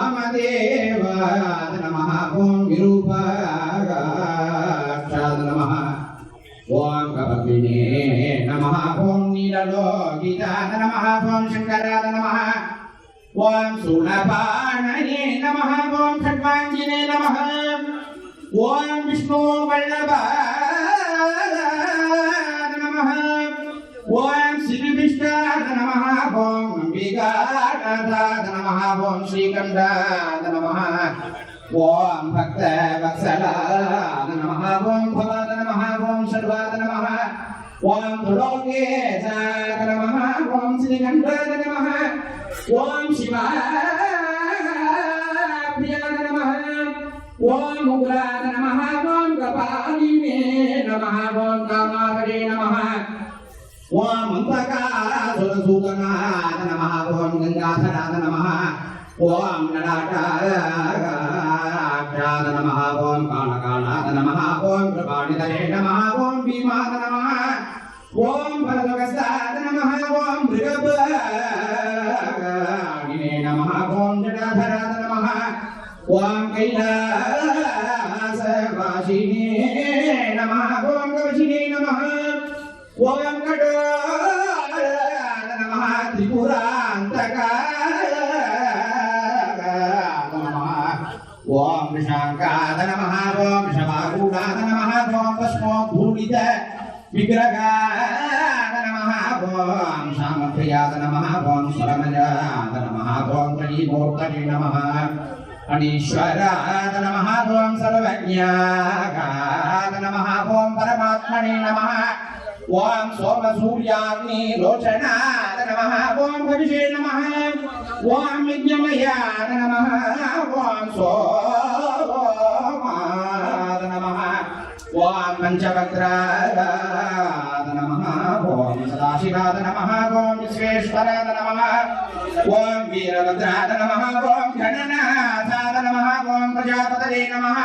वामदेवाय नमः ओम विरूपाक्षाय नमः ओम कपिने नमः ओम नीललोकिताय नमः ओम शंकराय नमः ओम शूलपाणये नमः ओम खड्गांजिने नमः ओम विष्णु वल्लभाय नमः ओम श्रीविष्णाय नमः ओम अंबिकानाथाय नमः ओम श्रीकंठाय नमः ओम भक्तवत्सलाय नमः ओम भवाय नमः ओम सर्वाय नमः ओम त्रिलोकेशाय नमः ओम श्रीकंठाय नमः ओम शिवाय प्रियाय नमः ओम उग्राय नमः ओम कपालिने नमः ओम कामावरे नमः ओम अंतकासुरसूदनाय नमः ओम गंगाधराय नमः ओम नलाटाय नमः ओम कालकालाय नमः ओम कृपाणिधरे नमः ओम भीमाय नमः ओम भरतवस्ताय नमः ओम मृगपाणिने नमः ओम जटाधराय नमः ओम कैलासवासिने नमः ओम कवचिने नमः ओम कठोराय नमः त्रिपुरान्तकाय नमः ओम विशाखाय नमः ओम शवारूढाय नमः ओम भस्मोद्धूलित विग्रहाय नमः ओम शामप्रियाय नमः ओम शरणजाय नमः ओम त्रिमूर्तये नमः अनीश्वराय नमः ओम सर्वज्ञाय नमः ओम परमात्मने नमः ओम सोम सूर्याग्नि लोचनाय नमः ओम हविषे नमः ओम यज्ञमयाय नमः ओम सोमाय नमः ओम पंचवक्त्राय नमः ओम सदाशिवाय नमः ओम विश्वेश्वराय नमः ओम वीरभद्राय नमः ओम गणनाथाय नमः ओम प्रजापतये नमः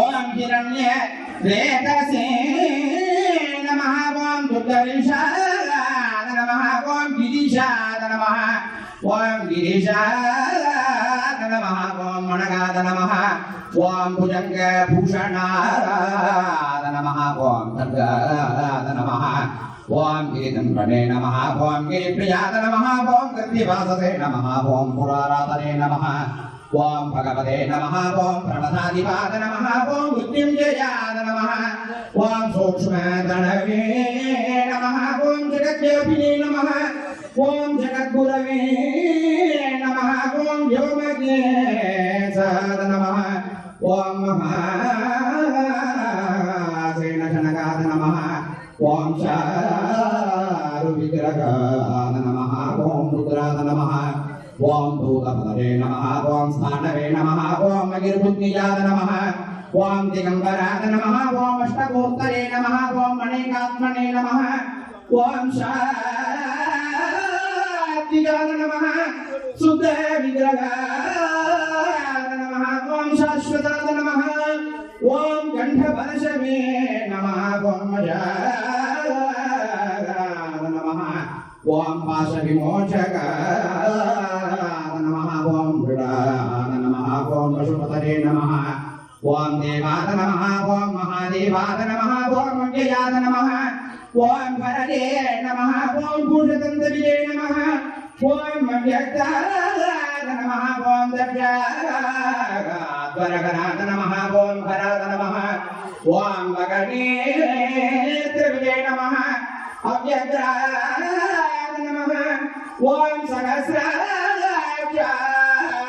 ओम हिरण्य रेतसे नमः ओम दुर्गेशाय नमः ओम गिरीशाय नमः ओम गिरीशाय नमः ओम मणगाय नमः ओम भुजंगभूषणाय नमः ओम खड्गाय नमः ओम गिरिदंडने नमः ओम गिरिप्रियाय नमः ओम गद्दिवाससे नमः ओम पुरारातने नमः ओम भगवते नमः ओम प्रणताधिपाय नमः ओम मृत्युंजयाय नमः ओम सूक्ष्मधनवे नमः ओम जगद्व्यापिने नमः ओम जगद्गुरवे नमः ओम व्योमकेशाय नमः ओम महासेनशनकाय नमः ओम चारुविग्रहाय नमः ओम रुद्राय नमः ओम भूतपतये नमः ओम स्थानवे नमः ओम अगिर्भुग्निजाय नमः ओम दिगंबराय नमः ओम अष्टमूर्तये नमः ओम अनेकात्मने नमः ओम शान्तिजाय नमः शुद्ध विग्रहाय नमः ओम शाश्वताय नमः ओम कंठबलशवे नमः ओम मजाय नमः ओम पाशविमोचकाय नमः ओम मृडाय नमः ओम पशुपतये नमः ओम देवाय नमः ओम महादेवाय नमः ओम व्ययाय नमः ओम भरणे नमः ओम भूषतन्तविजे नमः ओम व्यक्ताय नमः ओम दक्षाध्वरगणाय नमः ओम हराय नमः ओम भगणेत्रविजे नमः अव्यग्राय नमः ओम सहस्राय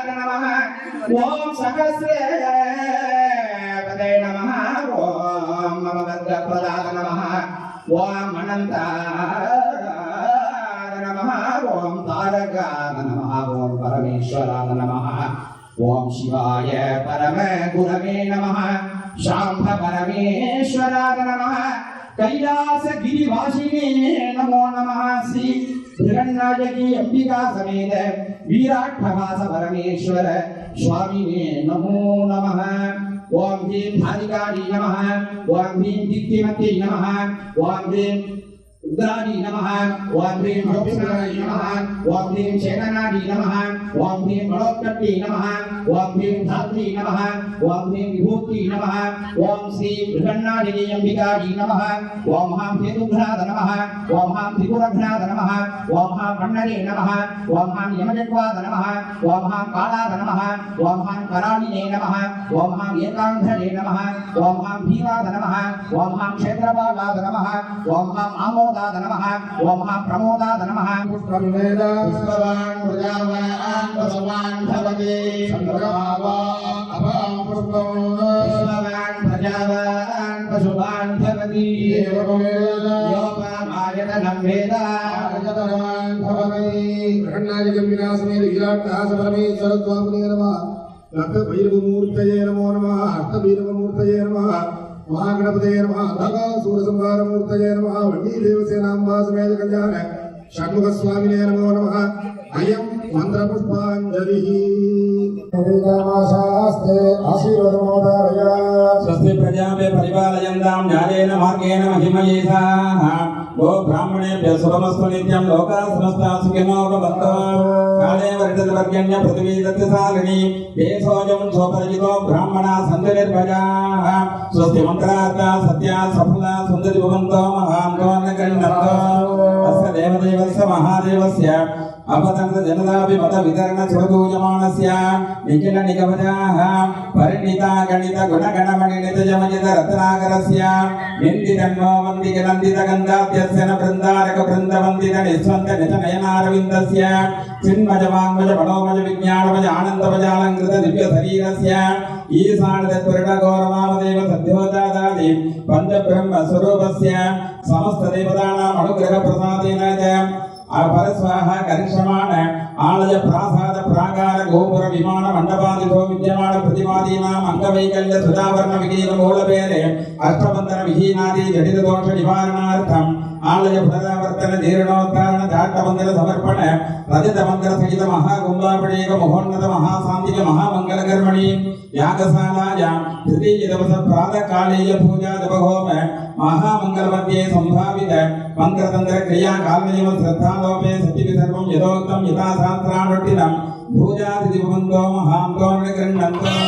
नमः ओम सहस्रपदे नमः ओम मम भद्रप्रदाय नमः ओम अनन्ताय नमः ओम तारकाय नमः ओम परमेश्वराय नमः ओम शिवाय परम गुरवे नमः शाम्भ परमेश्वराय नमः कैलास गिरिवासिने नमो नमः श्री हिरण्यनायकी अंबिका समेत वीराट्टहास परमेश्वर स्वामिने नमो नमः ओम ह्रीं धारिकायै नमः ओम ह्रीं दिक्तिमत्यै नमः ओम ह्रीं रुद्रादी नमः ओम ह्रीं ज्योतिषादी नमः ओम ह्रीं चेतनादी नमः ओम ह्रीं बलोत्पत्ति नमः ओम ह्रीं धात्री नमः ओम ह्रीं विभूति नमः ओम श्री बृहन्नादिनी अंबिकादी नमः ओम हां हेतुघ्नाद नमः ओम हां त्रिपुरघ्नाद नमः ओम हां कन्नरे नमः ओम हां यमजग्वाद नमः ओम हां कालाद नमः ओम हां करालिने नमः ओम हां एकांधरे नमः ओम हां भीमाद नमः ओम हां क्षेत्रपालाद नमः ओम हां आमोदाद नमः ओम हां प्रमोदाद नमः पुष्पं वेद पुष्पवान् प्रजावान् पशवान् भवति चन्द्रमावा अपां पुष्पं पुष्पवान् प्रजावान् पशवान् भवति योपामायतनं वेद आयतनवान् भवति ब्रह्मणादिकं विनाशने विराट्नासपरमेश्वरत्वापने नमः लक्ष्मीभैरवमूर्तये नमो नमः अष्टभैरवमूर्तये नमः महागणपतये नमः भगवासूरसंहारमूर्तये नमः वन्नीदेवसेनाम्बा समेत कल्याण षण्मुखस्वामिने नमो नमः अयं मन्त्रपुष्पाञ्जलिः वेदामाशास्ते आशीर्वादमोदारय स्वस्ति प्रजाभ्यः परिपालयन्तां न्यायेन मार्गेण महिमयेषाः गो ब्राह्मणेभ्यः शुभमस्तु नित्यं लोकाः समस्ताः सुखिनो भवन्तु काले वर्षद्वर्गण्य पृथिवी दत्तसालिनी देशोऽयं स्वपरिचितो ब्राह्मणाः सन्तु निर्भयाः स्वस्ति मन्त्रार्थाः सत्याः सफलाः सुन्दरि भवन्तो महान्तो न गृह्णन्तो अस्य देवदेवस्य महादेवस्य अपतंत्र जनताभिमत वितरण सुरदूयमानस्य निखिल निगमजाः परिणिता गणित गुणगणमणिनित जमजित रत्नाकरस्य निन्दितन्नो वन्दित नन्दित गन्धाद्यस्य न बृन्दारक बृन्दवन्दित निस्वन्त नित नयनारविन्दस्य चिन्मजवाङ्मज मनोमज विज्ञानमज आनन्दमजालङ्कृत दिव्य शरीरस्य ईशानदत्पुरुष गौरवामदेव सद्योजातादि पञ्चब्रह्म स्वरूपस्य समस्त देवतानाम् अनुग्रह प्रसादेन परस्वाह करिष्यमाण आलय प्रासाद प्राकार गोपुर विमान मंडपादितो विद्यमान प्रतिमादीनाम् अंगवैकल्य सुधावर्ण विहीन मूलपेरे अष्टबंधन विहीनादि जटिल दोष निवारणार्थम् आलय पुनरावर्तन जीर्णोद्धारण जाटबंधन समर्पण रजत मंगल सहित महाकुंभाभिषेक महोन्नत महाशांतिक महामंगल कर्मणि यागशालायां तृतीय दिवस प्रातः कालीय पूजा जपहोम महामंगल मध्ये संभावित मंत्रतंत्र क्रिया कालनियम श्रद्धालोपे सत्य सर्वं यथोक्तं यथा शास्त्रानुष्ठितं पूजा दिवंतो महांतो निगृह्णन्तो